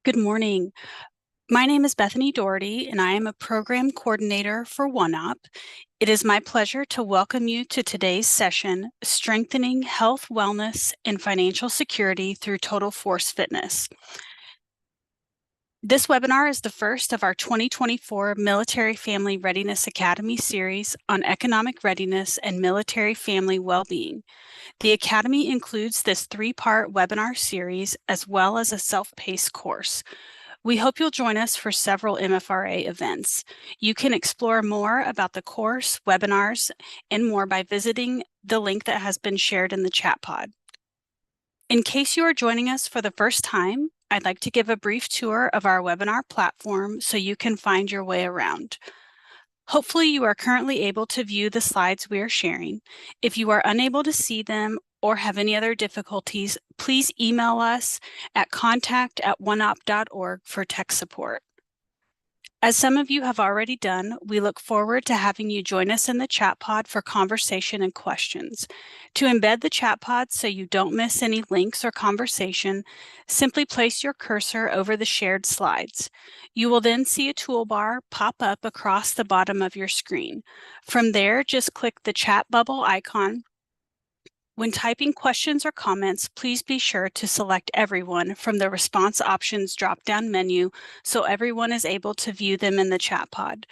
Good morning. My name is Bethany Doherty, and I am a program coordinator for OneOp. It is my pleasure to welcome you to today's session, Strengthening Health, Wellness, and Financial Security Through Total Force Fitness. This webinar is the first of our 2024 Military Family Readiness Academy series on economic readiness and military family well-being. The Academy includes this three-part webinar series as well as a self-paced course. We hope you'll join us for several MFRA events. You can explore more about the course, webinars, and more by visiting the link that has been shared in the chat pod. In case you are joining us for the first time, I'd like to give a brief tour of our webinar platform so you can find your way around. Hopefully you are currently able to view the slides we are sharing. If you are unable to see them or have any other difficulties, please email us at contact@oneop.org for tech support. As some of you have already done, we look forward to having you join us in the chat pod for conversation and questions. To embed the chat pod so you don't miss any links or conversation, simply place your cursor over the shared slides. You will then see a toolbar pop up across the bottom of your screen. From there, just click the chat bubble icon. When typing questions or comments, please be sure to select everyone from the response options drop-down menu so everyone is able to view them in the chat pod.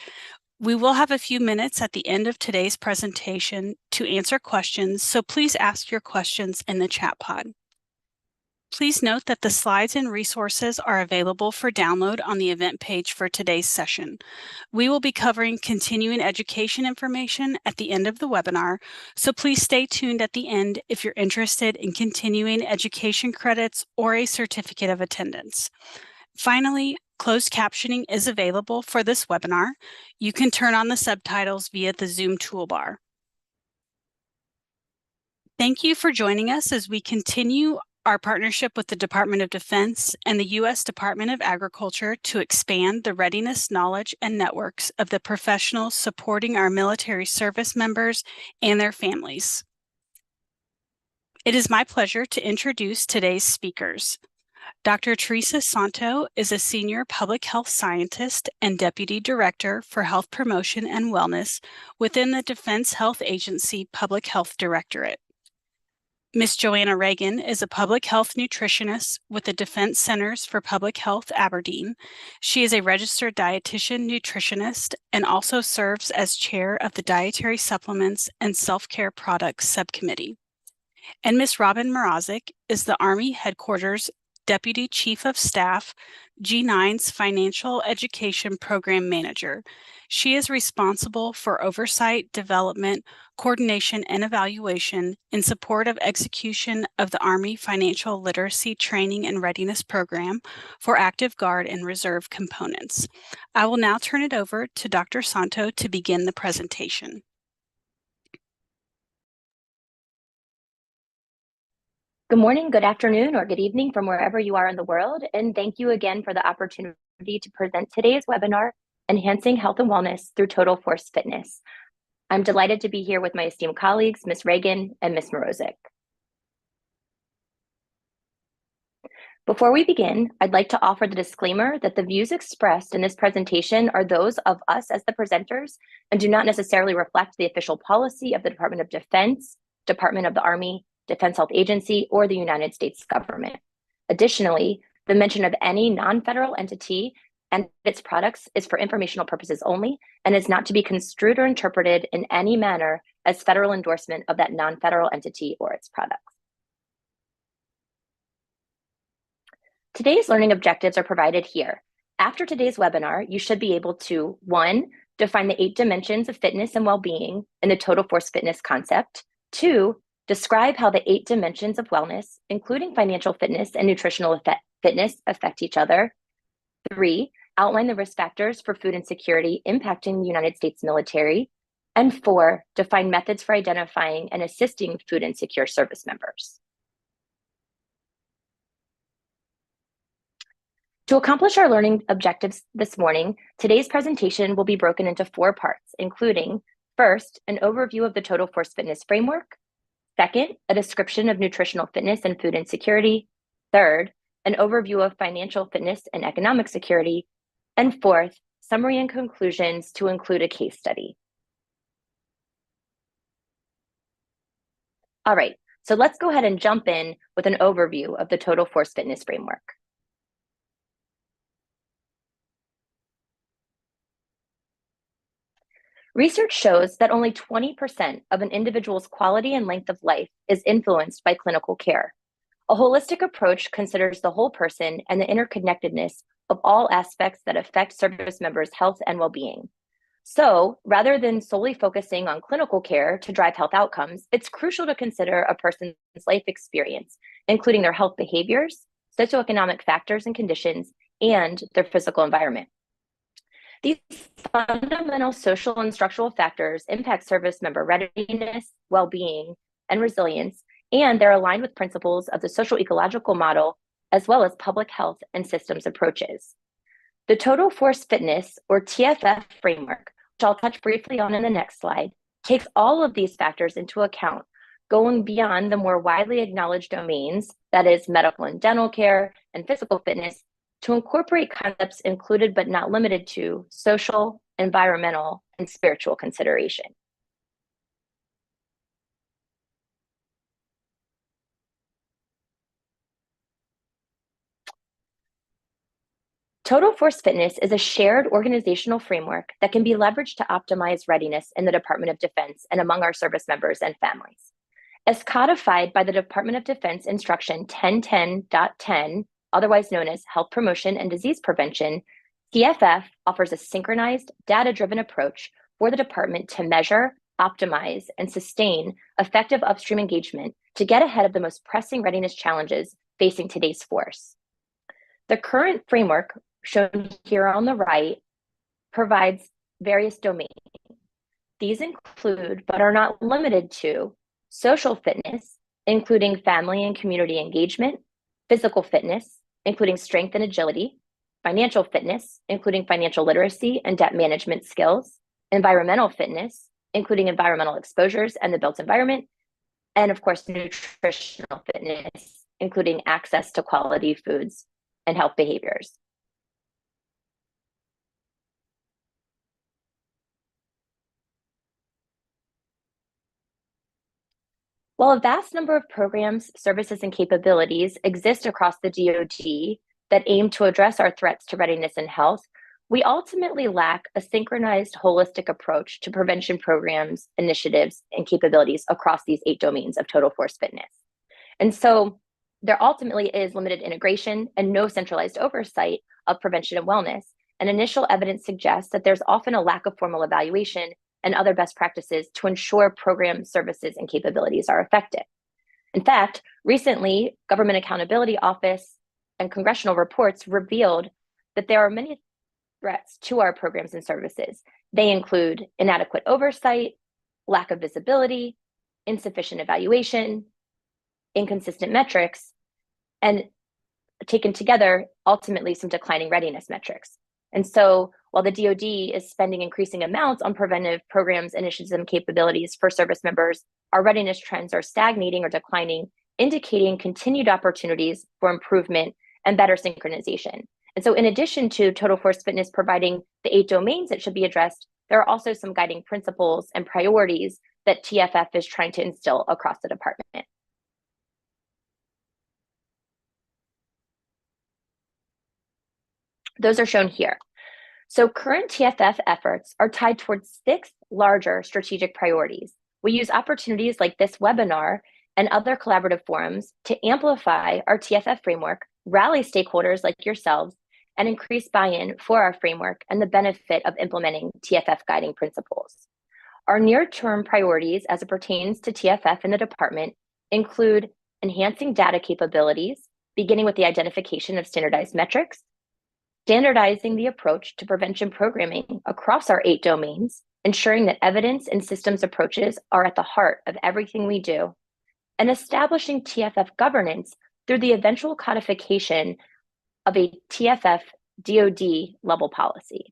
We will have a few minutes at the end of today's presentation to answer questions, so please ask your questions in the chat pod. Please note that the slides and resources are available for download on the event page for today's session. We will be covering continuing education information at the end of the webinar, so please stay tuned at the end if you're interested in continuing education credits or a certificate of attendance. Finally, closed captioning is available for this webinar. You can turn on the subtitles via the Zoom toolbar. Thank you for joining us as we continue our partnership with the Department of Defense and the U.S. Department of Agriculture to expand the readiness, knowledge, and networks of the professionals supporting our military service members and their families. It is my pleasure to introduce today's speakers. Dr. Teresa Santo is a senior public health scientist and deputy director for health promotion and wellness within the Defense Health Agency Public Health Directorate. Ms. Joanna Reagan is a public health nutritionist with the Defense Centers for Public Health, Aberdeen. She is a registered dietitian nutritionist and also serves as chair of the Dietary Supplements and Self-Care Products Subcommittee. And Ms. Robin Mrazek is the Army Headquarters Deputy Chief of Staff, G9's Financial Education Program Manager. She is responsible for oversight, development, coordination, and evaluation in support of execution of the Army Financial Literacy Training and Readiness Program for Active Guard and Reserve components. I will now turn it over to Dr. Santo to begin the presentation. Good morning, good afternoon, or good evening from wherever you are in the world, and thank you again for the opportunity to present today's webinar, Enhancing Health and Wellness Through Total Force Fitness. I'm delighted to be here with my esteemed colleagues, Ms. Reagan and Ms. Mrazek. Before we begin, I'd like to offer the disclaimer that the views expressed in this presentation are those of us as the presenters and do not necessarily reflect the official policy of the Department of Defense, Department of the Army, Defense Health Agency, or the United States government. Additionally, the mention of any non-federal entity and its products is for informational purposes only and is not to be construed or interpreted in any manner as federal endorsement of that non-federal entity or its products. Today's learning objectives are provided here. After today's webinar, you should be able to, 1, define the 8 dimensions of fitness and well-being in the total force fitness concept. 2, describe how the 8 dimensions of wellness, including financial fitness and nutritional fitness, affect each other. 3, outline the risk factors for food insecurity impacting the United States military. And 4, define methods for identifying and assisting food insecure service members. To accomplish our learning objectives this morning, today's presentation will be broken into 4 parts, including, first, an overview of the total force fitness framework. Second, a description of nutritional fitness and food insecurity. Third, an overview of financial fitness and economic security, and fourth, summary and conclusions to include a case study. All right, so let's go ahead and jump in with an overview of the Total Force Fitness Framework. Research shows that only 20% of an individual's quality and length of life is influenced by clinical care. A holistic approach considers the whole person and the interconnectedness of all aspects that affect service members' health and well-being. So, rather than solely focusing on clinical care to drive health outcomes, it's crucial to consider a person's life experience, including their health behaviors, socioeconomic factors and conditions, and their physical environment. These fundamental social and structural factors impact service member readiness, well-being, and resilience, and they're aligned with principles of the social ecological model, as well as public health and systems approaches. The Total Force Fitness, or TFF framework, which I'll touch briefly on in the next slide, takes all of these factors into account, going beyond the more widely acknowledged domains, that is medical and dental care and physical fitness, to incorporate concepts included but not limited to social, environmental, and spiritual consideration. Total Force Fitness is a shared organizational framework that can be leveraged to optimize readiness in the Department of Defense and among our service members and families. As codified by the Department of Defense Instruction 1010.10, otherwise known as Health Promotion and Disease Prevention, TFF offers a synchronized, data-driven approach for the department to measure, optimize, and sustain effective upstream engagement to get ahead of the most pressing readiness challenges facing today's force. The current framework, shown here on the right, provides various domains. These include, but are not limited to, social fitness, including family and community engagement, physical fitness, including strength and agility, financial fitness, including financial literacy and debt management skills, environmental fitness, including environmental exposures and the built environment, and of course, nutritional fitness, including access to quality foods and health behaviors. While a vast number of programs, services, and capabilities exist across the DoD that aim to address our threats to readiness and health, we ultimately lack a synchronized, holistic approach to prevention programs, initiatives, and capabilities across these 8 domains of Total Force Fitness. And so there ultimately is limited integration and no centralized oversight of prevention and wellness. And initial evidence suggests that there's often a lack of formal evaluation and other best practices to ensure program services and capabilities are effective. In fact, recently, Government Accountability Office and congressional reports revealed that there are many threats to our programs and services. They include inadequate oversight, lack of visibility, insufficient evaluation, inconsistent metrics, and taken together, ultimately some declining readiness metrics. And so while the DoD is spending increasing amounts on preventive programs, initiatives, and capabilities for service members, our readiness trends are stagnating or declining, indicating continued opportunities for improvement and better synchronization. And so in addition to Total Force Fitness providing the 8 domains that should be addressed, there are also some guiding principles and priorities that TFF is trying to instill across the department. Those are shown here. So current TFF efforts are tied towards 6 larger strategic priorities. We use opportunities like this webinar and other collaborative forums to amplify our TFF framework, rally stakeholders like yourselves, and increase buy-in for our framework and the benefit of implementing TFF guiding principles. Our near-term priorities as it pertains to TFF in the department include enhancing data capabilities, beginning with the identification of standardized metrics, standardizing the approach to prevention programming across our 8 domains, ensuring that evidence and systems approaches are at the heart of everything we do, and establishing TFF governance through the eventual codification of a TFF DoD level policy.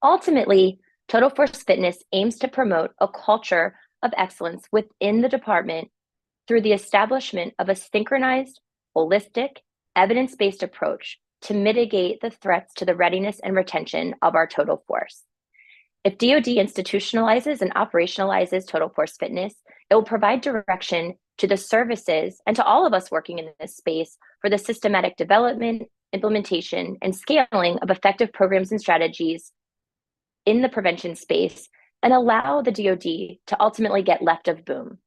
Ultimately, Total Force Fitness aims to promote a culture of excellence within the department through the establishment of a synchronized, holistic, evidence-based approach to mitigate the threats to the readiness and retention of our total force. If DoD institutionalizes and operationalizes total force fitness, it will provide direction to the services and to all of us working in this space for the systematic development, implementation, and scaling of effective programs and strategies in the prevention space and allow the DoD to ultimately get left of boom.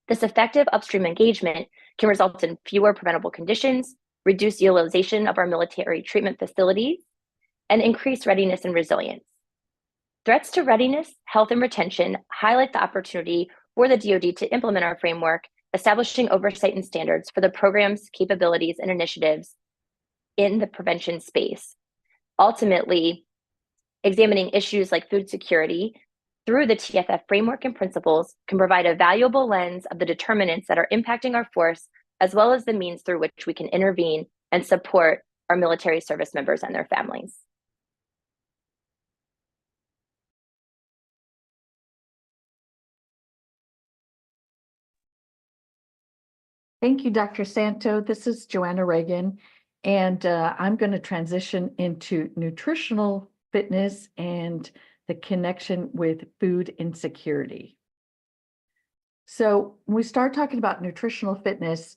This effective upstream engagement can result in fewer preventable conditions, reduce utilization of our military treatment facilities, and increase readiness and resilience. Threats to readiness, health, and retention highlight the opportunity for the DoD to implement our framework, establishing oversight and standards for the programs, capabilities, and initiatives in the prevention space. Ultimately, examining issues like food security through the TFF framework and principles can provide a valuable lens of the determinants that are impacting our force, as well as the means through which we can intervene and support our military service members and their families. Thank you, Dr. Santo. This is Joanna Reagan, and I'm going to transition into nutritional fitness and the connection with food insecurity. So when we start talking about nutritional fitness,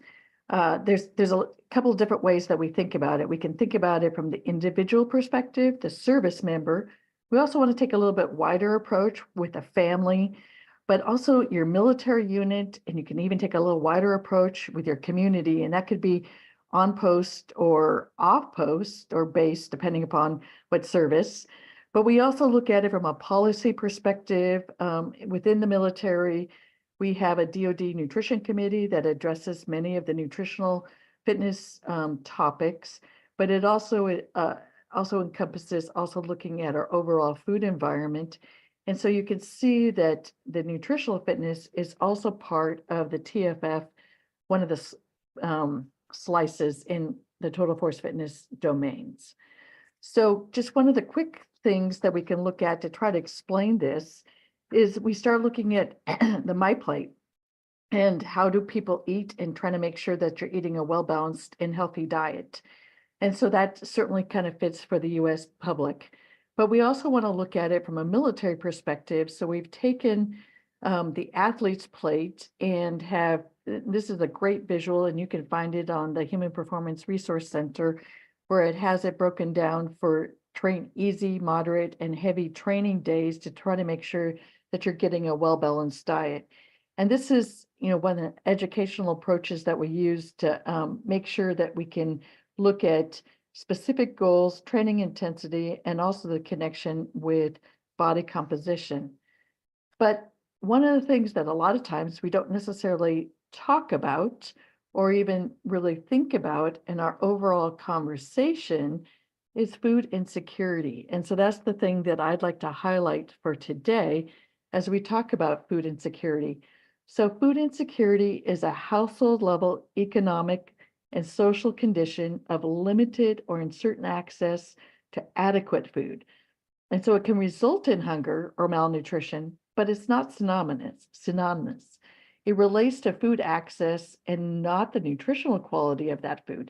there's a couple of different ways that we think about it. We can think about it from the individual perspective, the service member. We also want to take a little bit wider approach with a family, but also your military unit, and you can even take a little wider approach with your community, and that could be on post or off post or base, depending upon what service. But we also look at it from a policy perspective. Within the military, we have a DoD nutrition committee that addresses many of the nutritional fitness topics, but it also encompasses also looking at our overall food environment. And so you can see that the nutritional fitness is also part of the TFF, one of the slices in the total force fitness domains. So just one of the quick things that we can look at to try to explain this is we start looking at the My Plate and how do people eat and trying to make sure that you're eating a well-balanced and healthy diet. And so that certainly kind of fits for the US public. But we also want to look at it from a military perspective. So we've taken the athlete's plate and this is a great visual, and you can find it on the Human Performance Resource Center, where it has it broken down for easy, moderate, and heavy training days to try to make sure that you're getting a well-balanced diet. And this is, one of the educational approaches that we use to make sure that we can look at specific goals, training intensity, and also the connection with body composition. But one of the things that a lot of times we don't necessarily talk about or even really think about in our overall conversation is food insecurity. And so that's the thing that I'd like to highlight for today as we talk about food insecurity. So food insecurity is a household level economic and social condition of limited or uncertain access to adequate food. And so it can result in hunger or malnutrition, but it's not synonymous. It relates to food access and not the nutritional quality of that food.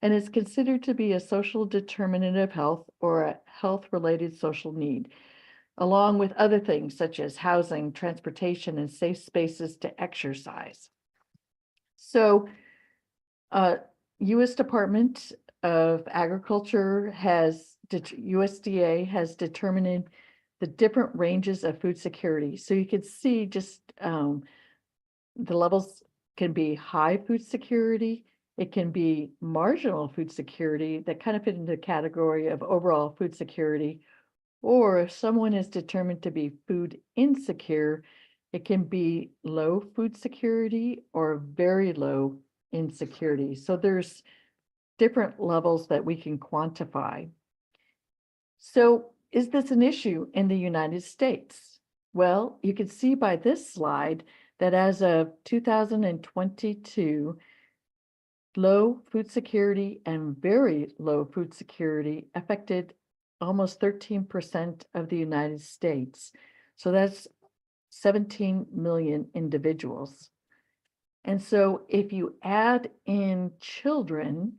And is considered to be a social determinant of health or a health-related social need, along with other things such as housing, transportation, and safe spaces to exercise. So U.S. Department of Agriculture USDA has determined the different ranges of food security. So you can see just the levels can be high food security. It can be marginal food security that kind of fit into the category of overall food security. Or if someone is determined to be food insecure, it can be low food security or very low insecurity. So there's different levels that we can quantify. So is this an issue in the United States? Well, you can see by this slide that as of 2022, low food security and very low food security affected almost 13% of the United States. So that's 17 million individuals. And so if you add in children,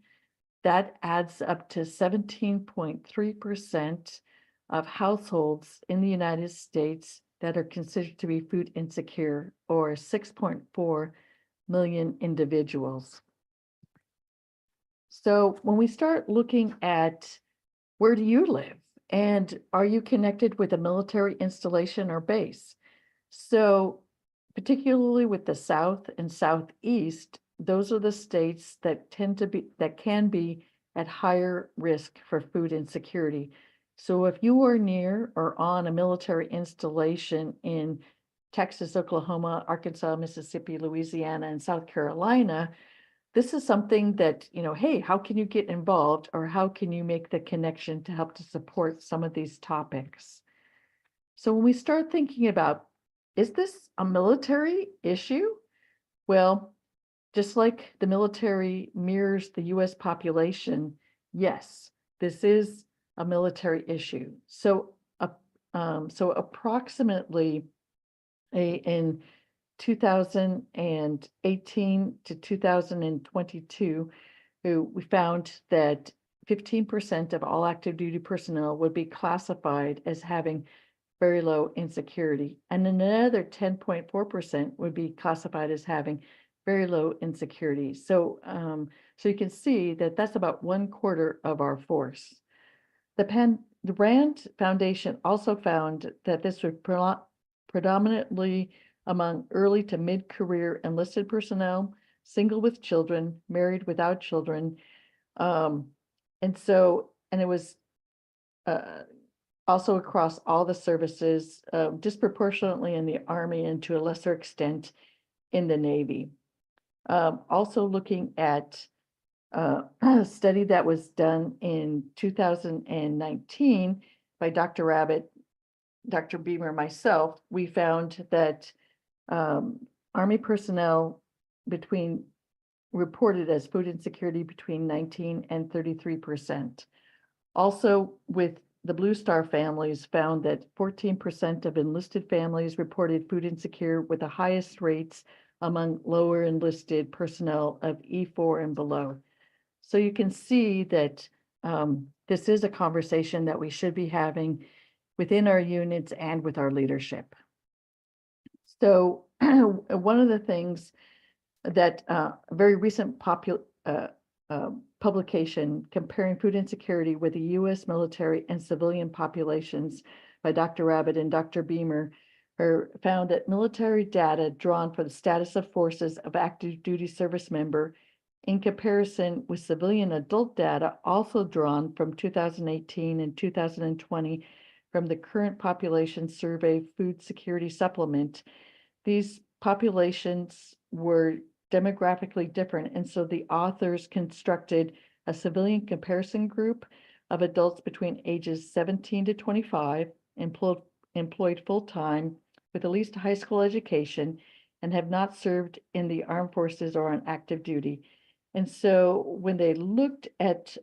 that adds up to 17.3% of households in the United States that are considered to be food insecure, or 6.4 million individuals. So when we start looking at where do you live and are you connected with a military installation or base? So particularly with the South and Southeast, those are the states that can be at higher risk for food insecurity. So if you are near or on a military installation in Texas, Oklahoma, Arkansas, Mississippi, Louisiana, and South Carolina, this is something that, hey, how can you get involved, or how can you make the connection to help to support some of these topics? So when we start thinking about, is this a military issue? Well, just like the military mirrors the US population, yes, this is a military issue. So approximately in 2018 to 2022, we found that 15% of all active duty personnel would be classified as having very low insecurity, and another 10.4% would be classified as having very low insecurity. So, so you can see that that's about 1/4 of our force. The Rand Foundation also found that this was predominantly among early to mid-career enlisted personnel, single with children, married without children. And it was also across all the services, disproportionately in the Army and to a lesser extent in the Navy. Also looking at a study that was done in 2019 by Dr. Rabbit, Dr. Beamer, myself, we found that Army personnel reported as food insecurity between 19 and 33%. Also, with the Blue Star families, found that 14% of enlisted families reported food insecure, with the highest rates among lower enlisted personnel of E4 and below. So you can see that this is a conversation that we should be having within our units and with our leadership. So one of the things that a very recent publication comparing food insecurity with the U.S. military and civilian populations by Dr. Rabbit and Dr. Beamer found that military data drawn for the status of forces of active duty service member in comparison with civilian adult data also drawn from 2018 and 2020 from the Current Population Survey Food Security Supplement. These populations were demographically different, and so the authors constructed a civilian comparison group of adults between ages 17 to 25, employed full-time with at least a high school education, and have not served in the armed forces or on active duty. And so when they looked at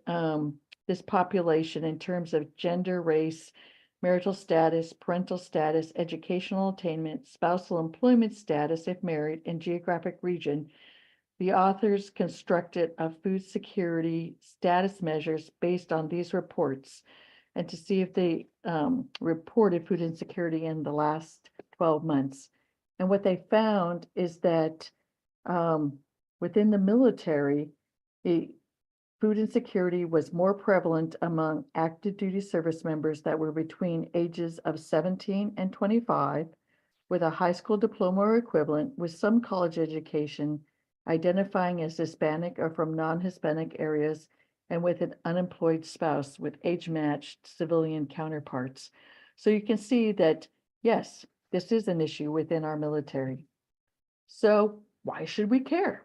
this population in terms of gender, race, marital status, parental status, educational attainment, spousal employment status if married, and geographic region, the authors constructed a food security status measures based on these reports, and to see if they reported food insecurity in the last 12 months. And what they found is that within the military, food insecurity was more prevalent among active duty service members that were between ages of 17 and 25, with a high school diploma or equivalent, with some college education, identifying as Hispanic or from non-Hispanic areas, and with an unemployed spouse with age-matched civilian counterparts. So you can see that, yes, this is an issue within our military. So why should we care?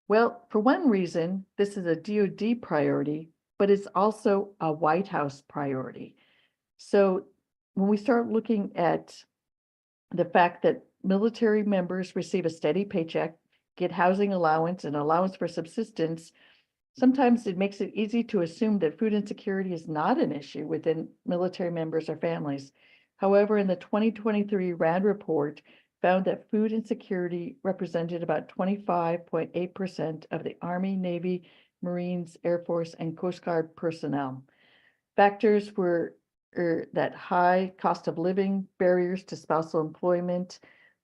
Well, for one reason, this is a DoD priority, but it's also a White House priority. So when we start looking at the fact that military members receive a steady paycheck, get housing allowance and allowance for subsistence, sometimes it makes it easy to assume that food insecurity is not an issue within military members or families. However, in the 2023 RAND report, found that food insecurity represented about 25.8% of the Army, Navy, Marines, Air Force, and Coast Guard personnel. Factors were that high cost of living, barriers to spousal employment,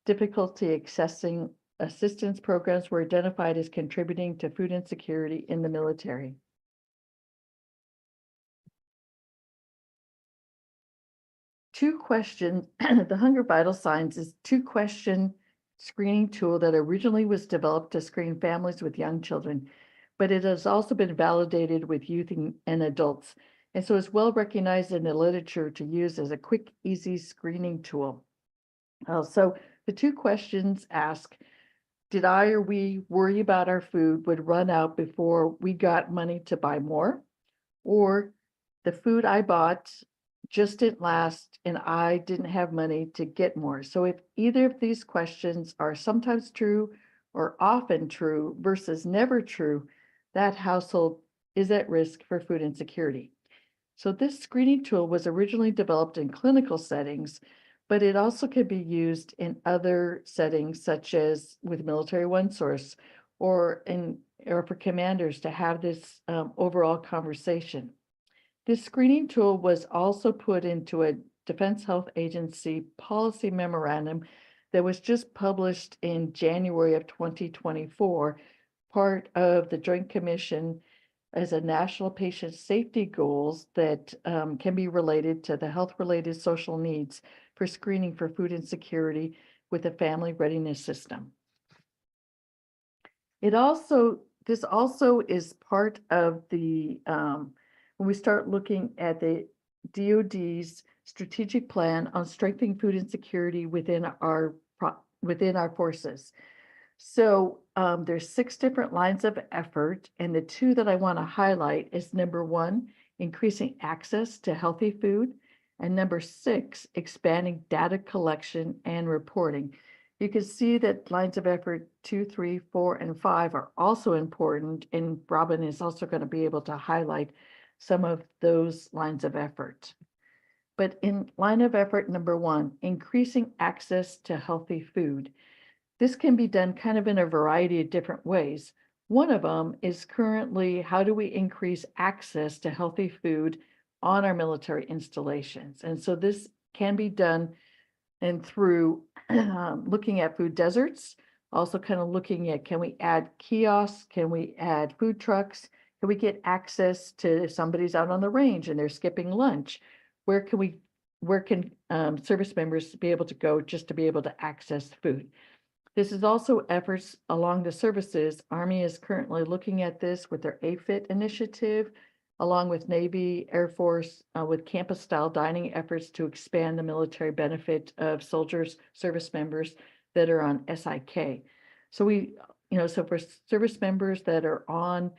difficulty accessing assistance programs were identified as contributing to food insecurity in the military. Two question, the Hunger Vital Signs is two-question screening tool that originally was developed to screen families with young children, but it has also been validated with youth and adults, and so is well recognized in the literature to use as a quick, easy screening tool. So the two questions ask, did I or we worry about our food would run out before we got money to buy more? Or the food I bought just didn't last and I didn't have money to get more. So if either of these questions are sometimes true or often true versus never true, that household is at risk for food insecurity. So this screening tool was originally developed in clinical settings, but it also could be used in other settings, such as with Military OneSource or for commanders to have this overall conversation. This screening tool was also put into a Defense Health Agency policy memorandum that was just published in January of 2024, part of the Joint Commission as a national patient safety goals that can be related to the health-related social needs for screening for food insecurity with a family readiness system. This also is part of the, when we start looking at the DoD's strategic plan on strengthening food insecurity within our forces. So there's 6 different lines of effort, and the 2 that I want to highlight is number 1, increasing access to healthy food, and number 6, expanding data collection and reporting. You can see that lines of effort 2, 3, 4, and 5 are also important, and Robin is also going to be able to highlight some of those lines of effort. But in line of effort number 1, increasing access to healthy food. This can be done kind of in a variety of different ways. One of them is currently, how do we increase access to healthy food on our military installations? And so this can be done and through looking at food deserts, also kind of looking at, can we add kiosks? Can we add food trucks? Can we get access to, if somebody's out on the range and they're skipping lunch? Where can service members be able to go just to be able to access food? This is also efforts along the services. Army is currently looking at this with their AFIT initiative, along with Navy, Air Force, with campus-style dining efforts to expand the military benefit of soldiers, service members that are on SIK. So so for service members that are on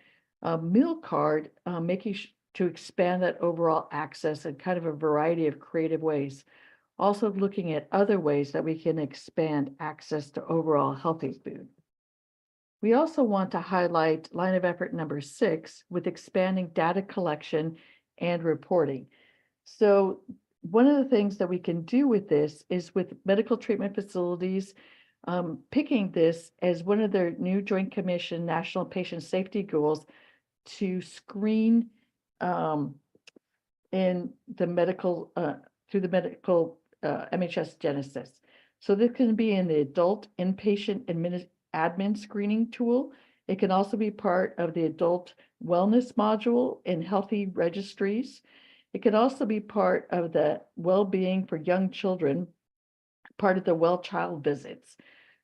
a meal card, making to expand that overall access in kind of a variety of creative ways. Also looking at other ways that we can expand access to overall healthy food. We also want to highlight line of effort number 6 with expanding data collection and reporting. So one of the things that we can do with this is with medical treatment facilities, picking this as one of their new Joint Commission National Patient Safety Goals to screen in the medical, through the medical MHS Genesis. So this can be in the adult inpatient admin screening tool. It can also be part of the adult wellness module in healthy registries. It can also be part of the well-being for young children, part of the well child visits.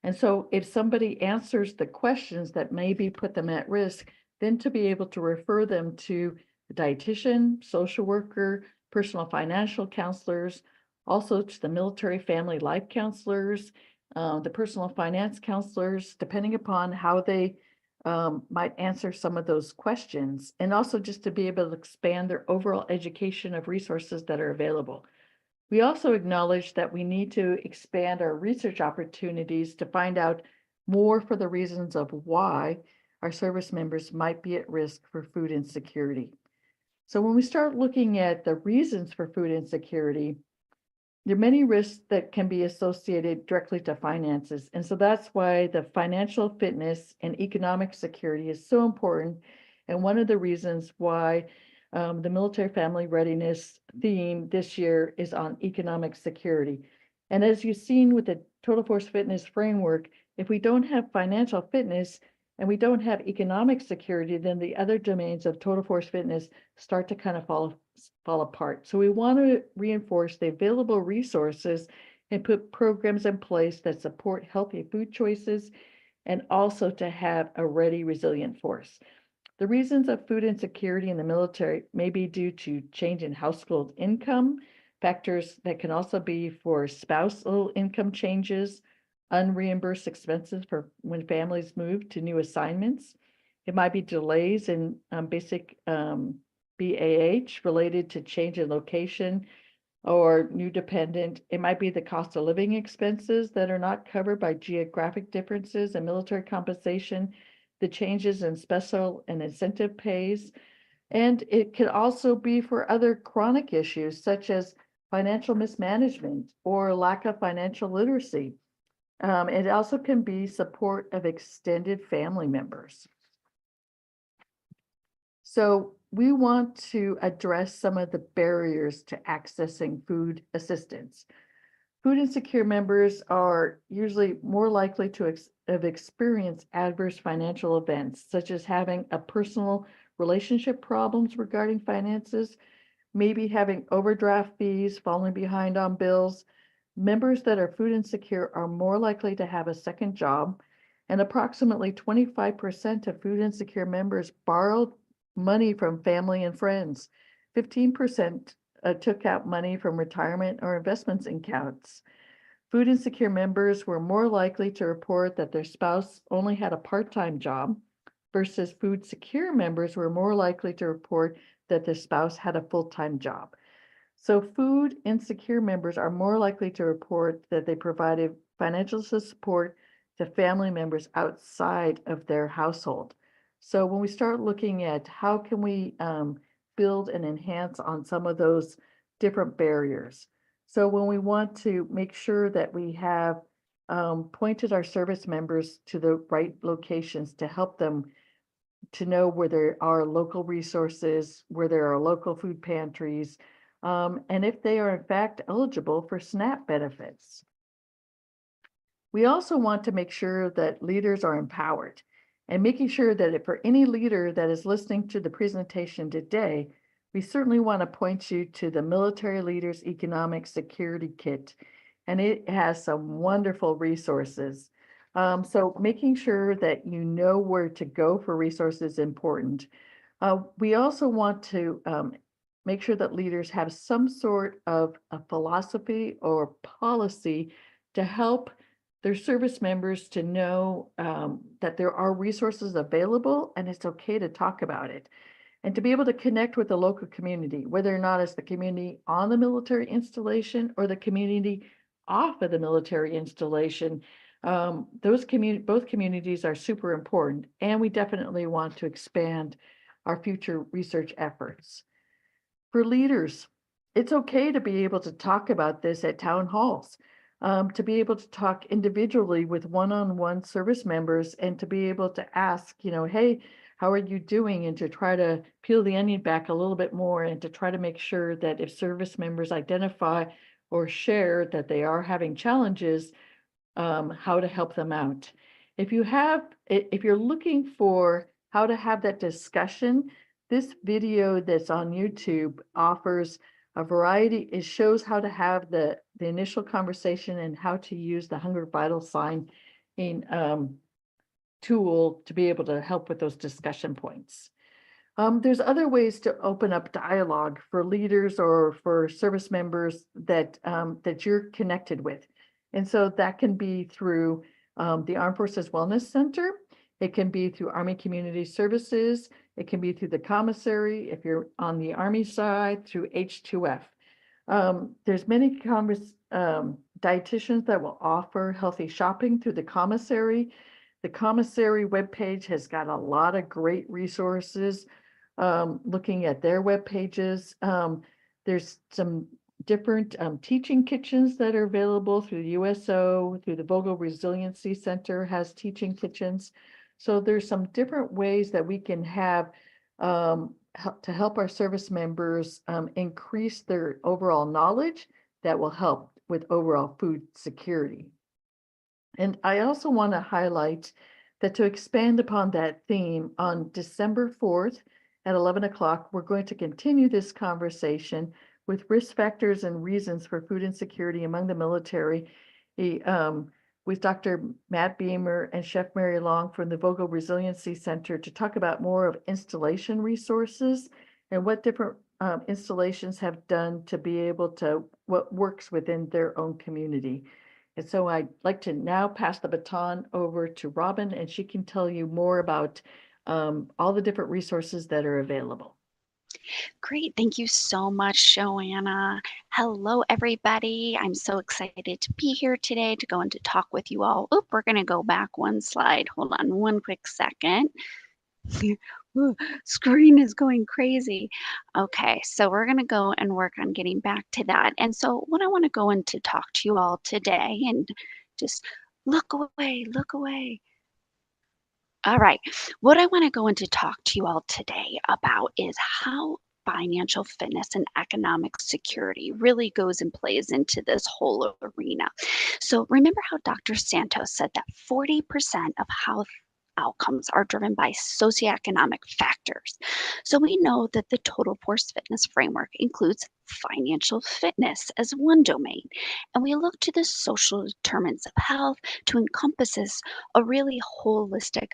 And so if somebody answers the questions that maybe put them at risk, then to be able to refer them to a dietitian, social worker, personal financial counselors, also to the military family life counselors, the personal finance counselors, depending upon how they might answer some of those questions, and also just to be able to expand their overall education of resources that are available. We also acknowledge that we need to expand our research opportunities to find out more for the reasons of why our service members might be at risk for food insecurity. So when we start looking at the reasons for food insecurity, there are many risks that can be associated directly to finances. And so that's why the financial fitness and economic security is so important. And one of the reasons why the military family readiness theme this year is on economic security. And as you've seen with the Total Force Fitness framework, if we don't have financial fitness and we don't have economic security, then the other domains of Total Force Fitness start to kind of fall apart. So we want to reinforce the available resources and put programs in place that support healthy food choices and also to have a ready, resilient force. The reasons of food insecurity in the military may be due to change in household income, factors that can also be for spousal income changes, unreimbursed expenses for when families move to new assignments. It might be delays in basic BAH related to change in location or new dependent. It might be the cost of living expenses that are not covered by geographic differences and military compensation, the changes in special and incentive pays. And it could also be for other chronic issues such as financial mismanagement or lack of financial literacy. It also can be support of extended family members. So we want to address some of the barriers to accessing food assistance. Food insecure members are usually more likely to have experienced adverse financial events, such as having a personal relationship problems regarding finances, maybe having overdraft fees, falling behind on bills. Members that are food insecure are more likely to have a second job, and approximately 25% of food insecure members borrowed money from family and friends. 15% took out money from retirement or investments accounts. Food insecure members were more likely to report that their spouse only had a part-time job versus food secure members were more likely to report that their spouse had a full-time job. So food insecure members are more likely to report that they provided financial support to family members outside of their household. So when we start looking at how can we build and enhance on some of those different barriers. So when we want to make sure that we have pointed our service members to the right locations to help them to know where there are local resources, where there are local food pantries, and if they are in fact eligible for SNAP benefits. We also want to make sure that leaders are empowered and making sure that for any leader that is listening to the presentation today, we certainly want to point you to the Military Leaders Economic Security Kit, and it has some wonderful resources. So making sure that you know where to go for resources is important. We also want to make sure that leaders have some sort of a philosophy or policy to help their service members to know that there are resources available and it's okay to talk about it. And to be able to connect with the local community, whether or not it's the community on the military installation or the community off of the military installation, both communities are super important, and we definitely want to expand our future research efforts. For leaders, it's okay to be able to talk about this at town halls, to be able to talk individually with one-on-one service members and to be able to ask, hey, how are you doing? And to try to peel the onion back a little bit more and to try to make sure that if service members identify or share that they are having challenges, how to help them out. If you're looking for how to have that discussion, this video that's on YouTube offers a variety. It shows how to have the initial conversation and how to use the Hunger Vital Sign in tool to be able to help with those discussion points. There's other ways to open up dialogue for leaders or for service members that you're connected with. And so that can be through the Armed Forces Wellness Center. It can be through Army Community Services. It can be through the commissary if you're on the Army side, through H2F. There's many dietitians that will offer healthy shopping through the commissary. The commissary webpage has got a lot of great resources looking at their web pages. There's some different teaching kitchens that are available through the USO, through the Vogel Resiliency Center has teaching kitchens. So there's some different ways that we can have to help our service members increase their overall knowledge that will help with overall food security. And I also want to highlight that to expand upon that theme, on December 4th at 11 o'clock, we're going to continue this conversation with risk factors and reasons for food insecurity among the military, with Dr. Matt Beamer and Chef Mary Long from the Vogel Resiliency Center to talk about more of installation resources and what different installations have done to be able to, what works within their own community. And so I'd like to now pass the baton over to Robin, and she can tell you more about all the different resources that are available. Great. Thank you so much, Joanna. Hello, everybody. I'm so excited to be here today to go and to talk with you all. Oop, we're going to go back one slide. Hold on one quick second. Ooh, screen is going crazy. Okay, so we're going to go and work on getting back to that. And so what I want to go and to talk to you all today, and just look away, look away. All right, what I want to go into talk to you all today about is how financial fitness and economic security really goes and plays into this whole arena. So remember how Dr. Santos said that 40% of health outcomes are driven by socioeconomic factors. So we know that the Total Force Fitness framework includes financial fitness as one domain, and we look to the social determinants of health to encompasses a really holistic,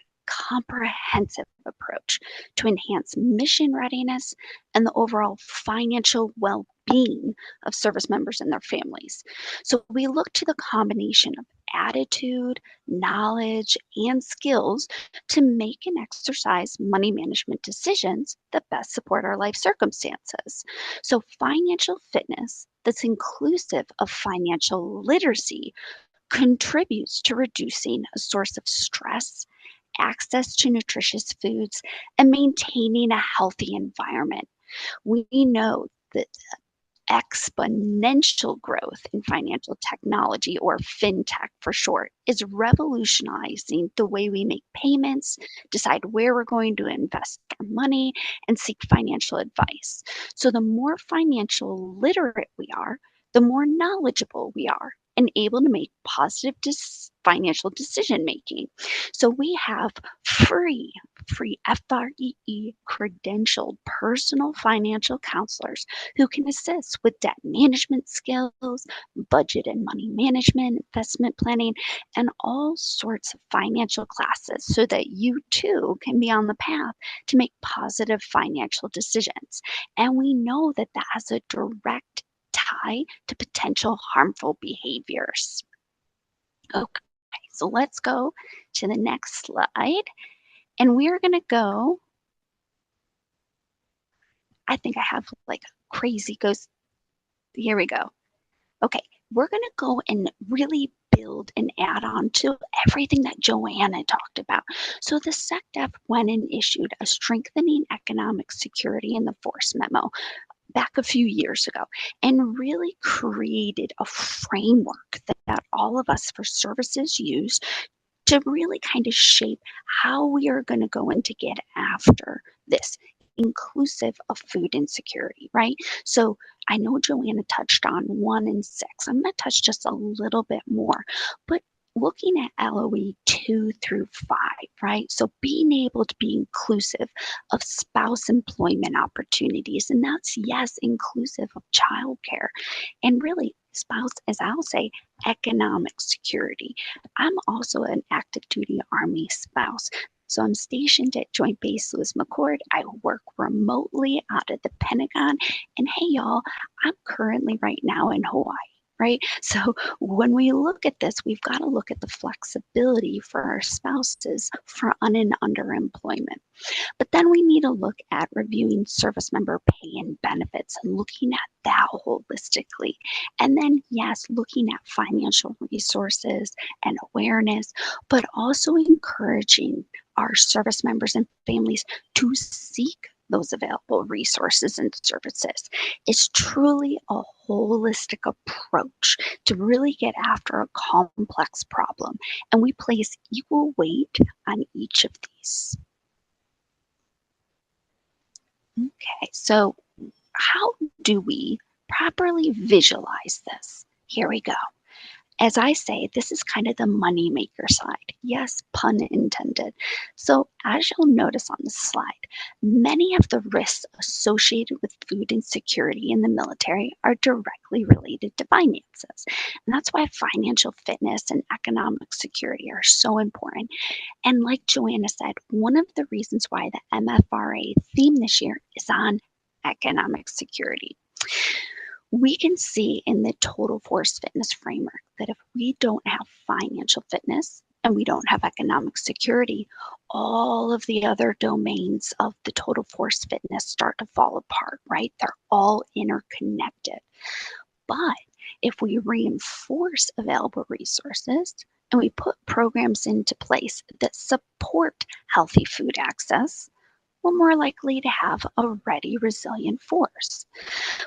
comprehensive approach to enhance mission readiness and the overall financial well-being of service members and their families. So we look to the combination of attitude, knowledge, and skills to make and exercise money management decisions that best support our life circumstances. So financial fitness that's inclusive of financial literacy contributes to reducing a source of stress, access to nutritious foods, and maintaining a healthy environment. We know that exponential growth in financial technology, or fintech for short, is revolutionizing the way we make payments, decide where we're going to invest our money, and seek financial advice. So the more financial literate we are, the more knowledgeable we are and able to make positive financial decision making. So we have free FREE credentialed personal financial counselors who can assist with debt management skills, budget and money management, investment planning, and all sorts of financial classes so that you too can be on the path to make positive financial decisions. And we know that that has a direct tie to potential harmful behaviors. Okay, so let's go to the next slide. And we're going to go, I think I have like crazy ghost. Here we go. Okay, we're going to go and really build and add on to everything that Joanna talked about. So the SecDef went and issued a Strengthening Economic Security in the Force memo back a few years ago and really created a framework that all of us for services use to really kind of shape how we are going to go in to get after this, inclusive of food insecurity, right? So I know Joanna touched on 1 and 6. I'm going to touch just a little bit more, but looking at LOE 2 through 5, right? So being able to be inclusive of spouse employment opportunities, and that's, yes, inclusive of childcare, and really spouse, as I'll say, economic security. I'm also an active duty Army spouse. So I'm stationed at Joint Base Lewis McChord. I work remotely out of the Pentagon. And hey, y'all, I'm currently right now in Hawaii, right? So when we look at this, we've got to look at the flexibility for our spouses for and underemployment. But then we need to look at reviewing service member pay and benefits and looking at that holistically. And then, yes, looking at financial resources and awareness, but also encouraging our service members and families to seek those available resources and services. It's truly a holistic approach to really get after a complex problem, and we place equal weight on each of these. Okay, so how do we properly visualize this? Here we go. As I say, this is kind of the moneymaker side. Yes, pun intended. So as you'll notice on the slide, many of the risks associated with food insecurity in the military are directly related to finances. And that's why financial fitness and economic security are so important. And like Joanna said, one of the reasons why the MFRA theme this year is on economic security. We can see in the total force fitness framework that if we don't have financial fitness and we don't have economic security, all of the other domains of the total force fitness start to fall apart, right? They're all interconnected. But if we reinforce available resources and we put programs into place that support healthy food access, we're more likely to have a ready, resilient force.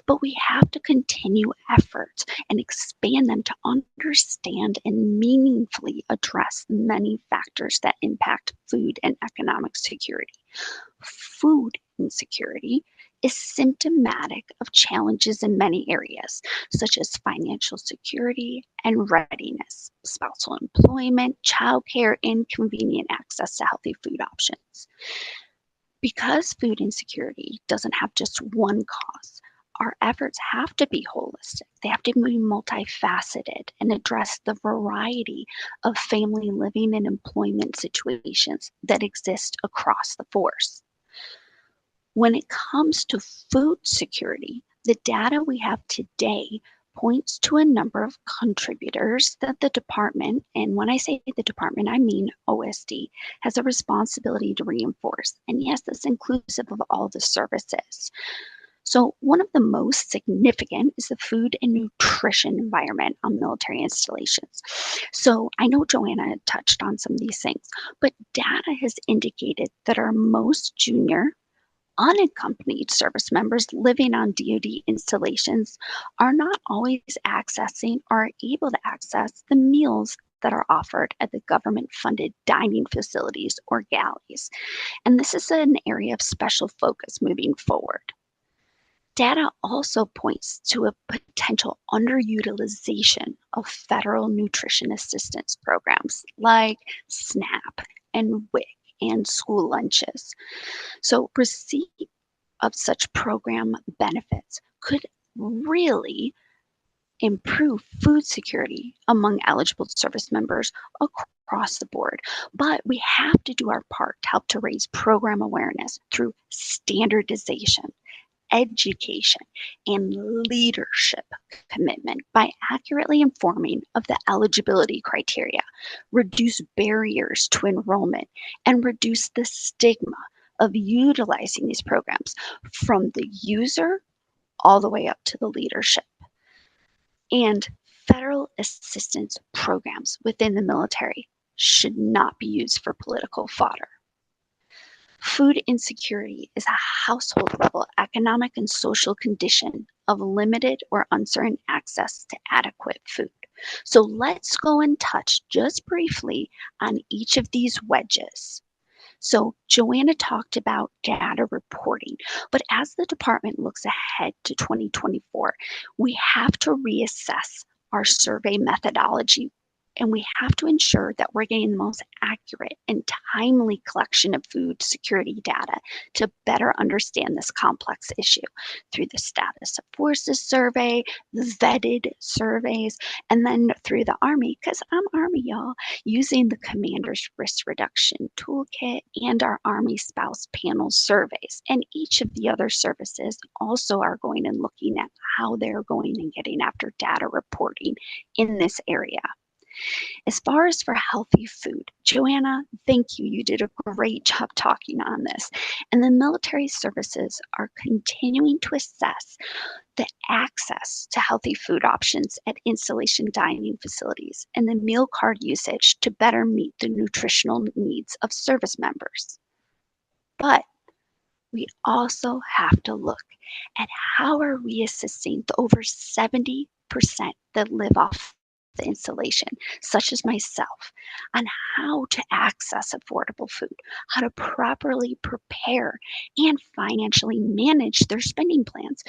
But we have to continue efforts and expand them to understand and meaningfully address many factors that impact food and economic security. Food insecurity is symptomatic of challenges in many areas, such as financial security and readiness, spousal employment, childcare, and convenient access to healthy food options. Because food insecurity doesn't have just one cause, our efforts have to be holistic. They have to be multifaceted and address the variety of family living and employment situations that exist across the force. When it comes to food security, the data we have today points to a number of contributors that the department, and when I say the department, I mean OSD, has a responsibility to reinforce. And yes, that's inclusive of all the services. So one of the most significant is the food and nutrition environment on military installations. So I know Joanna touched on some of these things, but data has indicated that our most junior unaccompanied service members living on DoD installations are not always accessing or able to access the meals that are offered at the government-funded dining facilities or galleys. And this is an area of special focus moving forward. Data also points to a potential underutilization of federal nutrition assistance programs like SNAP and WIC and school lunches. So receipt of such program benefits could really improve food security among eligible service members across the board. But we have to do our part to help to raise program awareness through standardization, education, and leadership commitment by accurately informing of the eligibility criteria, reduce barriers to enrollment, and reduce the stigma of utilizing these programs from the user all the way up to the leadership. And federal assistance programs within the military should not be used for political fodder. Food insecurity is a household level economic and social condition of limited or uncertain access to adequate food. So let's go and touch just briefly on each of these wedges. So Joanna talked about data reporting, but as the department looks ahead to 2024, we have to reassess our survey methodology, and we have to ensure that we're getting the most accurate and timely collection of food security data to better understand this complex issue through the status of forces survey, the vetted surveys, and then through the Army, because I'm Army, y'all, using the Commander's Risk Reduction Toolkit and our Army Spouse Panel surveys. And each of the other services also are going and looking at how they're going and getting after data reporting in this area. As far as for healthy food, Joanna, thank you. You did a great job talking on this. And the military services are continuing to assess the access to healthy food options at installation dining facilities and the meal card usage to better meet the nutritional needs of service members. But we also have to look at how are we assisting the over 70% that live off the installation, such as myself, on how to access affordable food, how to properly prepare and financially manage their spending plans.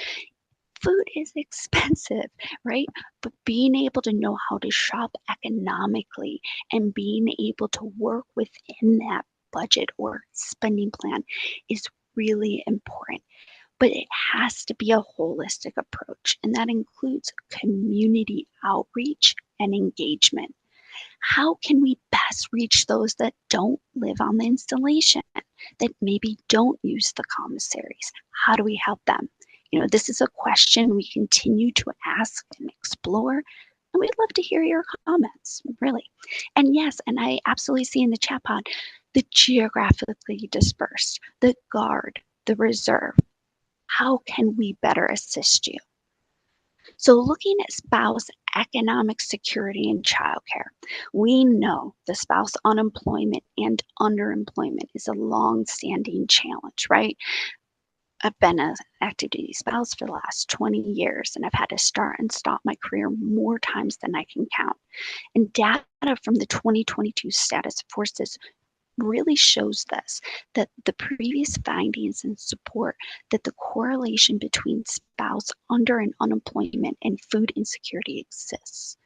Food is expensive, right? But being able to know how to shop economically and being able to work within that budget or spending plan is really important. But it has to be a holistic approach, and that includes community outreach and engagement. How can we best reach those that don't live on the installation, that maybe don't use the commissaries? How do we help them? This is a question we continue to ask and explore, and we'd love to hear your comments, really. And yes, and I absolutely see in the chat pod, the geographically dispersed, the guard, the reserve. How can we better assist you? So looking at spouse economic security and childcare, we know the spouse unemployment and underemployment is a long-standing challenge, right? I've been an active duty spouse for the last 20 years, and I've had to start and stop my career more times than I can count. And data from the 2022 status forces really shows this, that the previous findings and support that the correlation between spouse under and unemployment and food insecurity exists.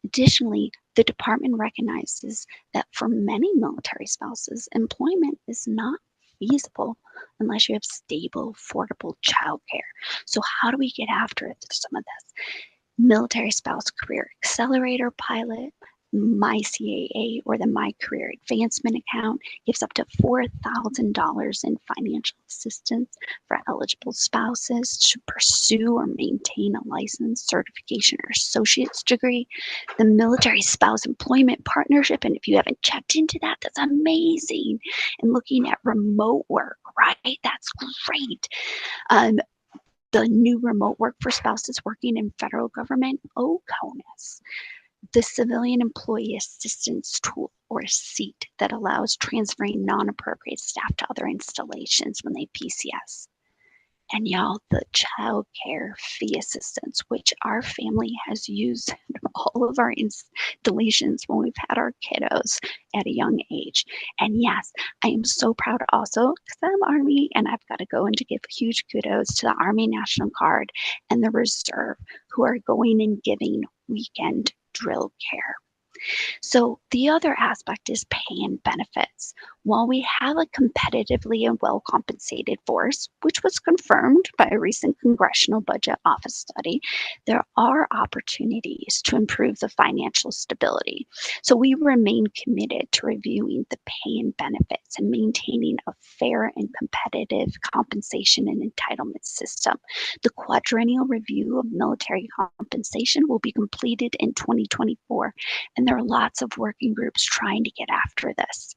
Additionally, the department recognizes that for many military spouses, employment is not feasible unless you have stable, affordable childcare. So how do we get after some of this? Military Spouse Career Accelerator Pilot, My CAA, or the My Career Advancement Account gives up to $4,000 in financial assistance for eligible spouses to pursue or maintain a license, certification, or associate's degree. The Military Spouse Employment Partnership, and if you haven't checked into that, that's amazing. And looking at remote work, right? That's great. The new remote work for spouses working in federal government, OCONUS, the Civilian Employee Assistance Tool, or SEAT, that allows transferring non-appropriate staff to other installations when they PCS. And y'all, the child care fee assistance, which our family has used in all of our installations when we've had our kiddos at a young age. And yes, I am so proud also, because I'm Army, and I've got to go and to give huge kudos to the Army National Guard and the Reserve, who are going and giving weekend drill care. So the other aspect is pay and benefits. While we have a competitively and well-compensated force, which was confirmed by a recent Congressional Budget Office study, there are opportunities to improve the financial stability. So we remain committed to reviewing the pay and benefits and maintaining a fair and competitive compensation and entitlement system. The quadrennial review of military compensation will be completed in 2024, and there are lots of working groups trying to get after this.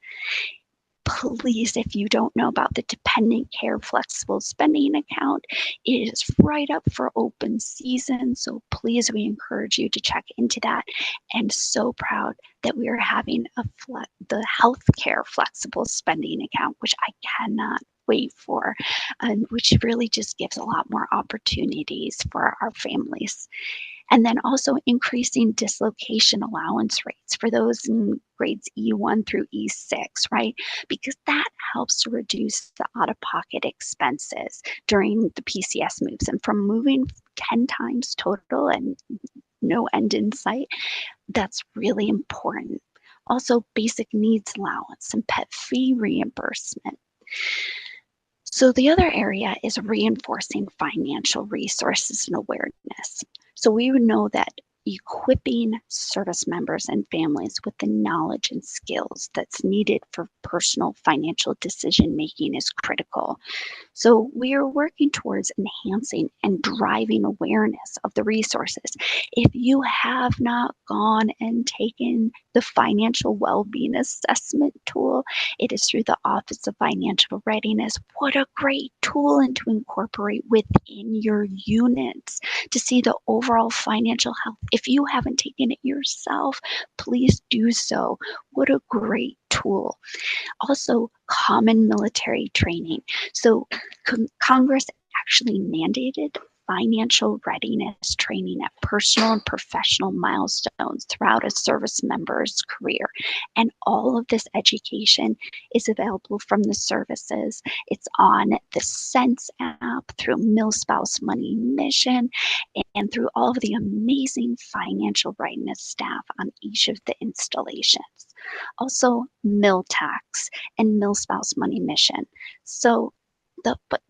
Please, if you don't know about the Dependent Care Flexible Spending Account, it is right up for open season. So please, we encourage you to check into that. And so proud that we are having the Healthcare Flexible Spending Account, which I cannot wait for, which really just gives a lot more opportunities for our families. And then also increasing dislocation allowance rates for those in grades E1 through E6, right? Because that helps to reduce the out-of-pocket expenses during the PCS moves. And from moving 10 times total and no end in sight, that's really important. Also, basic needs allowance and pet fee reimbursement. So the other area is reinforcing financial resources and awareness. So we would know that equipping service members and families with the knowledge and skills that's needed for personal financial decision making is critical. So we are working towards enhancing and driving awareness of the resources. If you have not gone and taken the financial well-being assessment tool, it is through the Office of Financial Readiness. What a great tool, and to incorporate within your units to see the overall financial health. If If you haven't taken it yourself, please do so. What a great tool. Also, common military training. So Congress actually mandated financial readiness training at personal and professional milestones throughout a service member's career. And all of this education is available from the services. It's on the Sense app, through MilSpouse Money Mission, and through all of the amazing financial readiness staff on each of the installations. Also, MilTax and MilSpouse Money Mission. So but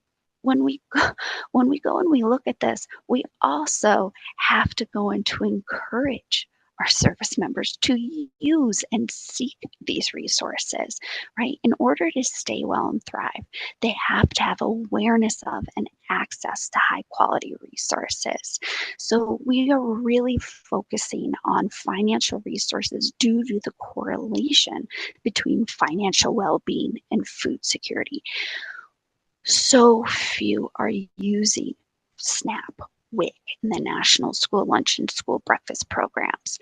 when we go and we look at this, we also have to go and to encourage our service members to use and seek these resources, right? In order to stay well and thrive, they have to have awareness of and access to high quality resources. So we are really focusing on financial resources due to the correlation between financial well-being and food security. So few are using SNAP, WIC, and the National School Lunch and School Breakfast programs.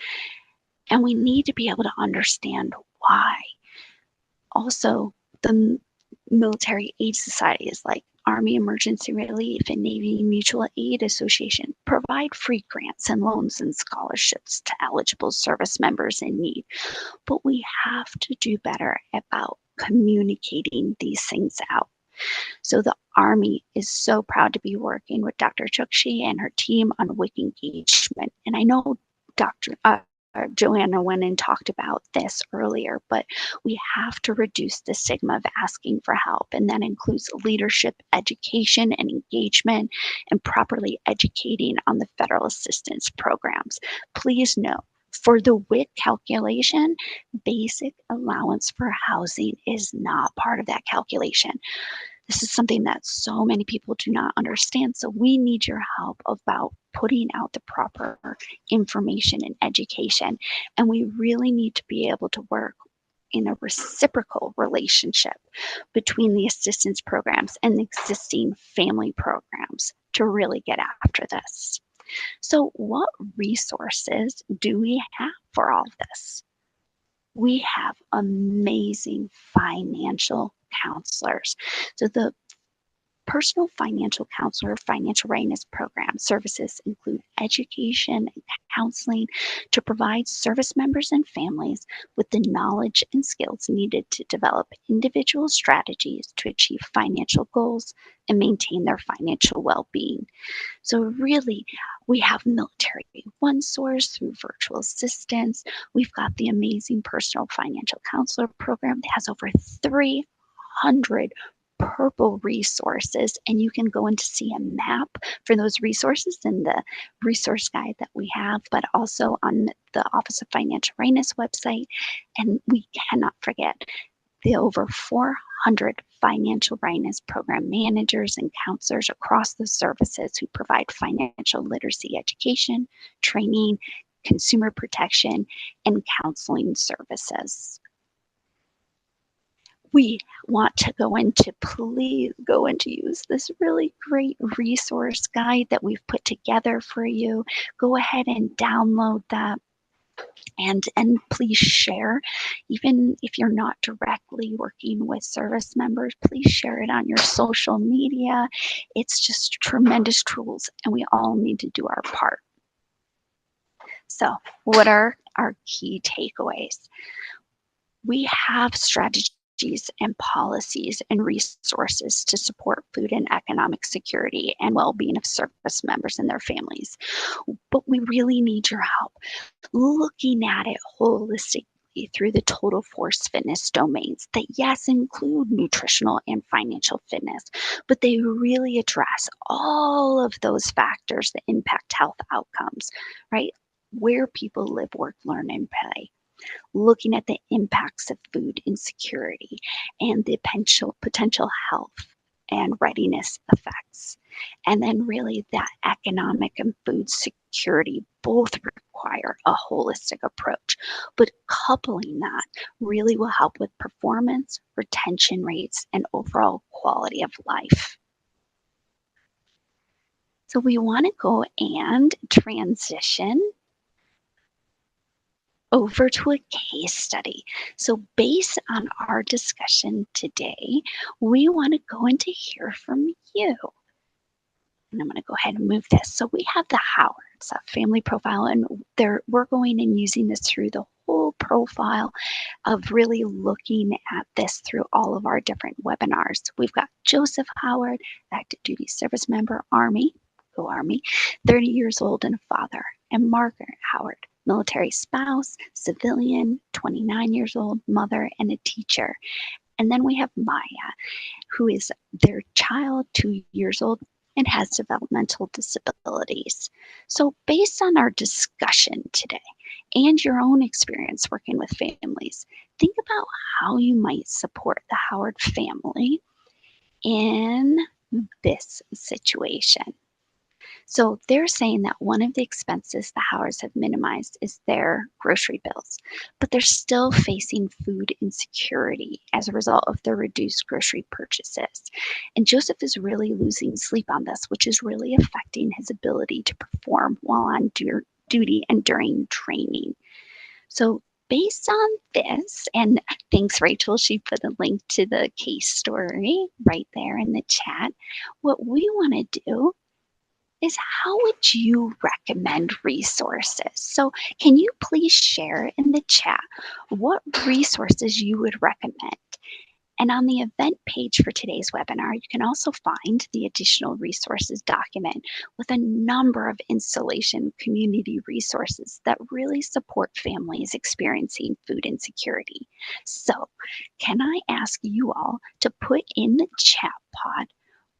And we need to be able to understand why. Also, the military aid societies like Army Emergency Relief and Navy Mutual Aid Association provide free grants and loans and scholarships to eligible service members in need. But we have to do better about communicating these things out. So the Army is so proud to be working with Dr. Chukshi and her team on WIC engagement. And I know Joanna went and talked about this earlier, but we have to reduce the stigma of asking for help. And that includes leadership, education, and engagement, and properly educating on the federal assistance programs. Please note, for the WIC calculation, basic allowance for housing is not part of that calculation. This is something that so many people do not understand. So we need your help about putting out the proper information and education. And we really need to be able to work in a reciprocal relationship between the assistance programs and the existing family programs to really get after this. So what resources do we have for all of this? We have amazing financial counselors. So the personal financial counselor financial readiness program services include education and counseling to provide service members and families with the knowledge and skills needed to develop individual strategies to achieve financial goals and maintain their financial well-being. So really, we have Military OneSource through virtual assistants. We've got the amazing personal financial counselor program that has over 300 purple resources, and you can go in to see a map for those resources in the resource guide that we have, but also on the Office of Financial Readiness website. And we cannot forget the over 400 financial readiness program managers and counselors across the services who provide financial literacy education, training, consumer protection, and counseling services. We want to please go into use this really great resource guide that we've put together for you. Go ahead and download that. And please share, even if you're not directly working with service members, please share it on your social media. It's just tremendous tools, and we all need to do our part. So what are our key takeaways? We have strategies and policies and resources to support food and economic security and well-being of service members and their families. But we really need your help looking at it holistically through the total force fitness domains that, yes, include nutritional and financial fitness, but they really address all of those factors that impact health outcomes, right? Where people live, work, learn, and play. Looking at the impacts of food insecurity and the potential health and readiness effects. And then really that economic and food security both require a holistic approach, but coupling that really will help with performance, retention rates, and overall quality of life. So we want to go and transition over to a case study. So based on our discussion today, we want to go in to hear from you. And I'm going to go ahead and move this. So we have the Howards, a family profile, and we're going and using this through the whole profile of really looking at this through all of our different webinars. We've got Joseph Howard, active duty service member, Army, go Army, 30 years old and a father, and Margaret Howard, military spouse, civilian, 29 years old, mother, and a teacher. And then we have Maya, who is their child, 2 years old, and has developmental disabilities. So based on our discussion today and your own experience working with families, think about how you might support the Howard family in this situation. So they're saying that one of the expenses the Howards have minimized is their grocery bills, but they're still facing food insecurity as a result of their reduced grocery purchases. And Joseph is really losing sleep on this, which is really affecting his ability to perform while on duty and during training. So based on this, and thanks Rachel, she put a link to the case story right there in the chat. What we want to do is how would you recommend resources? So can you please share in the chat what resources you would recommend? And on the event page for today's webinar, you can also find the additional resources document with a number of installation community resources that really support families experiencing food insecurity. So can I ask you all to put in the chat pod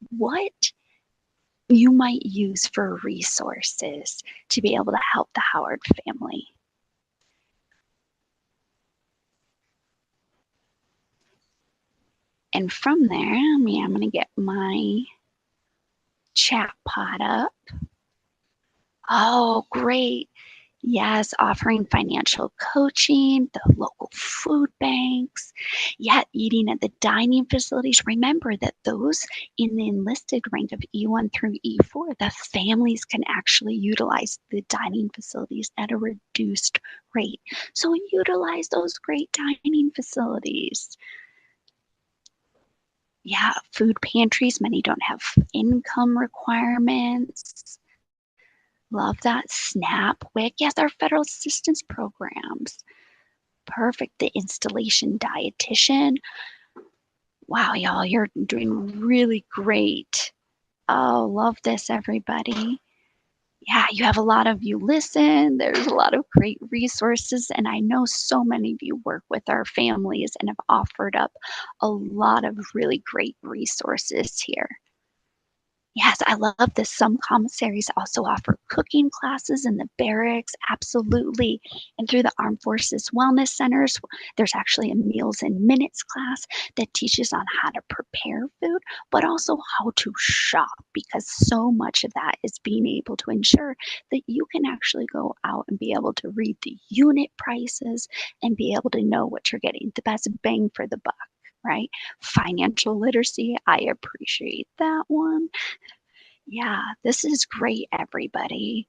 what you might use for resources to be able to help the Howard family? And from there, I'm going to get my chat pod up. Oh, great. Yes, offering financial coaching, the local food banks, eating at the dining facilities. Remember that those in the enlisted rank of E1 through E4, the families can actually utilize the dining facilities at a reduced rate. So utilize those great dining facilities. Food pantries, many don't have income requirements. Love that. SNAP, WIC, yes, our federal assistance programs. Perfect. The installation dietitian. Wow, y'all, you're doing really great. Oh, love this, everybody. You have a lot of you listen. There's a lot of great resources. And I know so many of you work with our families and have offered up a lot of really great resources here. Yes, I love this. Some commissaries also offer cooking classes in the barracks, absolutely. And through the Armed Forces Wellness Centers, there's actually a Meals in Minutes class that teaches on how to prepare food, but also how to shop, because so much of that is being able to ensure that you can actually go out and be able to read the unit prices and be able to know what you're getting, the best bang for the buck, right? Financial literacy, I appreciate that one. This is great, everybody.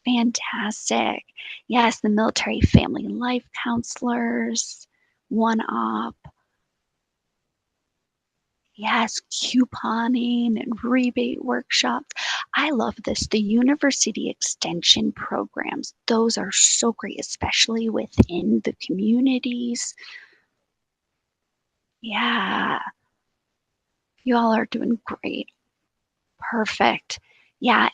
Fantastic. Yes, the military family life counselors, OneOp. Yes, couponing and rebate workshops. I love this. The university extension programs, those are so great, especially within the communities. You all are doing great. Perfect.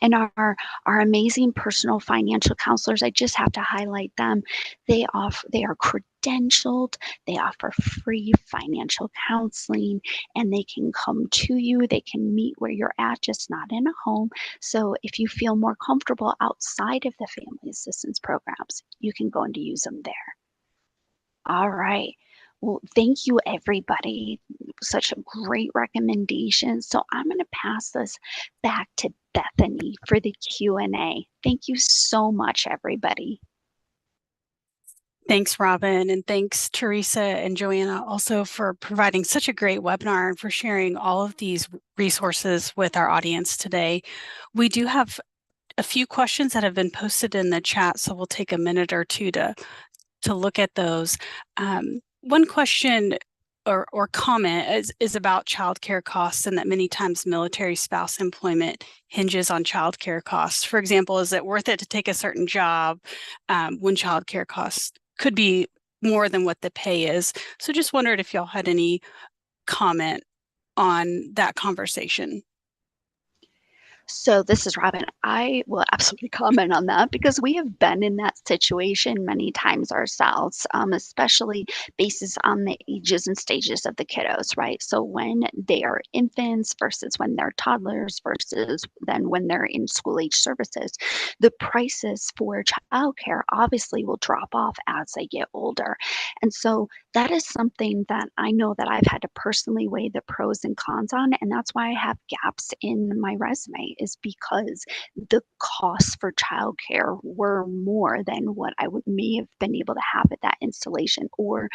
And our amazing personal financial counselors, I just have to highlight them. They are credentialed, they offer free financial counseling, and they can come to you, they can meet where you're at, just not in a home. So if you feel more comfortable outside of the family assistance programs, you can go and use them there. All right. Well, thank you, everybody. Such a great recommendation. So I'm going to pass this back to Bethany for the Q&A. Thank you so much, everybody. Thanks, Robin, and thanks, Teresa and Joanna, also for providing such a great webinar and for sharing all of these resources with our audience today. We do have a few questions that have been posted in the chat, so we'll take a minute or two to look at those. One question or comment is about childcare costs, and that many times military spouse employment hinges on childcare costs. For example, is it worth it to take a certain job when childcare costs could be more than what the pay is? So just wondered if y'all had any comment on that conversation. So this is Robin. I will absolutely comment on that because we have been in that situation many times ourselves, especially basis on the ages and stages of the kiddos, right? So when they are infants versus when they're toddlers versus then when they're in school age services, the prices for childcare obviously will drop off as they get older. And so that is something that I know that I've had to personally weigh the pros and cons on, and that's why I have gaps in my resume, is because the costs for childcare were more than what I may have been able to have at that installation, or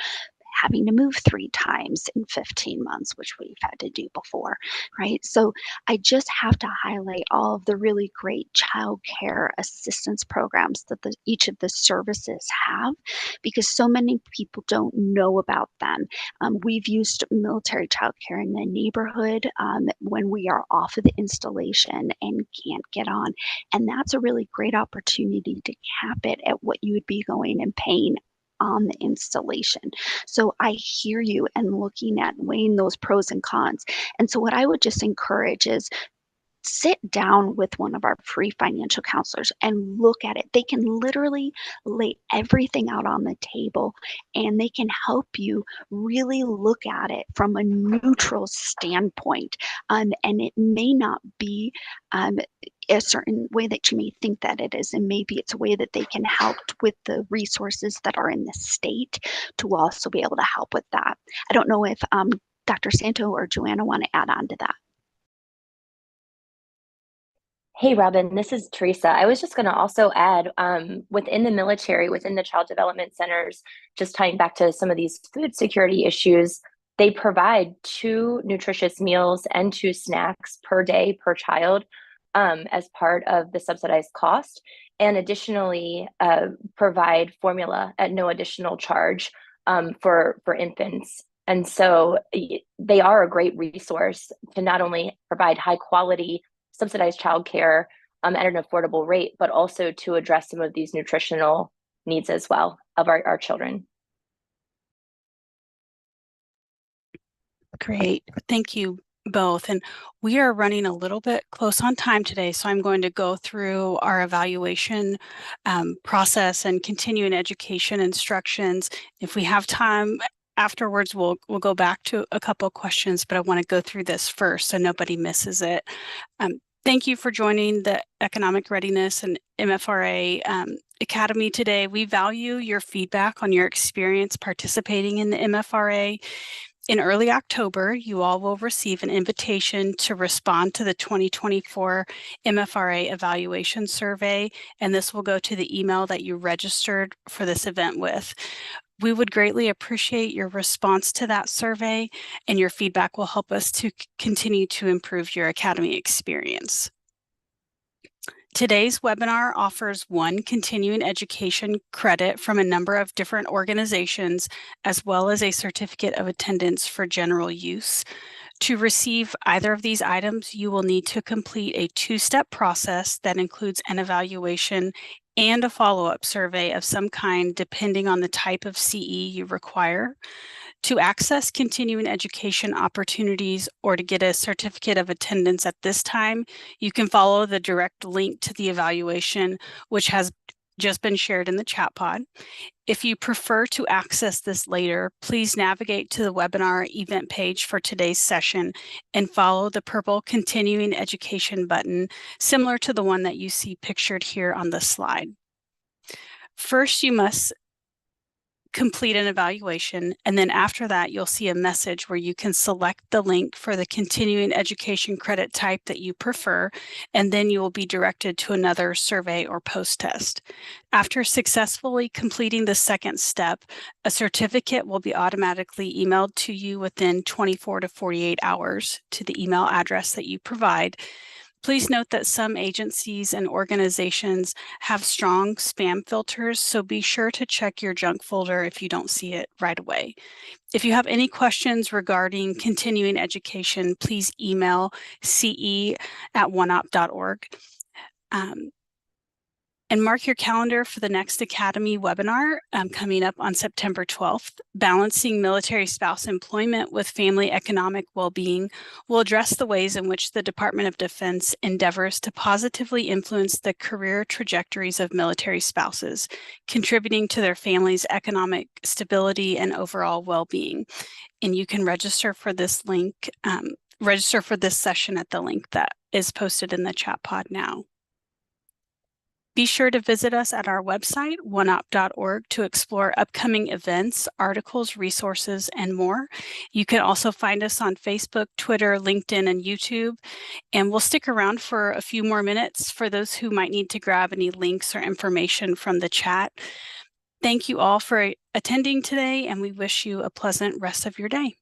having to move 3 times in 15 months, which we've had to do before, right? So I just have to highlight all of the really great childcare assistance programs that each of the services have, because so many people don't know about them. We've used military childcare in the neighborhood when we are off of the installation and can't get on. And that's a really great opportunity to cap it at what you would be going and paying on the installation. So I hear you and looking at weighing those pros and cons. And so what I would just encourage is sit down with one of our free financial counselors and look at it. They can literally lay everything out on the table, and they can help you really look at it from a neutral standpoint. And it may not be a certain way that you may think that it is, and maybe it's a way that they can help with the resources that are in the state to also be able to help with that. I don't know if Dr. Santo or Joanna want to add on to that. Hey, Robin, this is Teresa. I was just going to also add within the military, within the child development centers, just tying back to some of these food security issues, they provide 2 nutritious meals and 2 snacks per day per child as part of the subsidized cost, and additionally provide formula at no additional charge for infants. And so they are a great resource to not only provide high quality subsidized childcare at an affordable rate, but also to address some of these nutritional needs as well of our children. Great. Thank you both. And we are running a little bit close on time today, so I'm going to go through our evaluation process and continuing education instructions. If we have time afterwards, we'll go back to a couple of questions, but I want to go through this first so nobody misses it. Thank you for joining the Economic Readiness and MFRA Academy today. We value your feedback on your experience participating in the MFRA. In early October, you all will receive an invitation to respond to the 2024 MFRA evaluation survey, and this will go to the email that you registered for this event with. We would greatly appreciate your response to that survey, and your feedback will help us to continue to improve your Academy experience. Today's webinar offers 1 continuing education credit from a number of different organizations, as well as a certificate of attendance for general use. To receive either of these items, you will need to complete a 2-step process that includes an evaluation and a follow-up survey of some kind, depending on the type of CE you require. To access continuing education opportunities or to get a certificate of attendance at this time, you can follow the direct link to the evaluation, which has just been shared in the chat pod. If you prefer to access this later, please navigate to the webinar event page for today's session and follow the purple continuing education button, similar to the one that you see pictured here on the slide. First, you must complete an evaluation, and then after that, you'll see a message where you can select the link for the continuing education credit type that you prefer, and then you will be directed to another survey or post-test. After successfully completing the second step, a certificate will be automatically emailed to you within 24 to 48 hours to the email address that you provide. Please note that some agencies and organizations have strong spam filters, so be sure to check your junk folder if you don't see it right away. If you have any questions regarding continuing education, please email ce@oneop.org. And mark your calendar for the next Academy webinar coming up on September 12th. Balancing military spouse employment with family economic well-being will address the ways in which the Department of Defense endeavors to positively influence the career trajectories of military spouses, contributing to their family's economic stability and overall well-being. And you can register for this link, register for this session at the link that is posted in the chat pod now. Be sure to visit us at our website, oneop.org, to explore upcoming events, articles, resources, and more. You can also find us on Facebook, Twitter, LinkedIn, and YouTube. And we'll stick around for a few more minutes for those who might need to grab any links or information from the chat. Thank you all for attending today, and we wish you a pleasant rest of your day.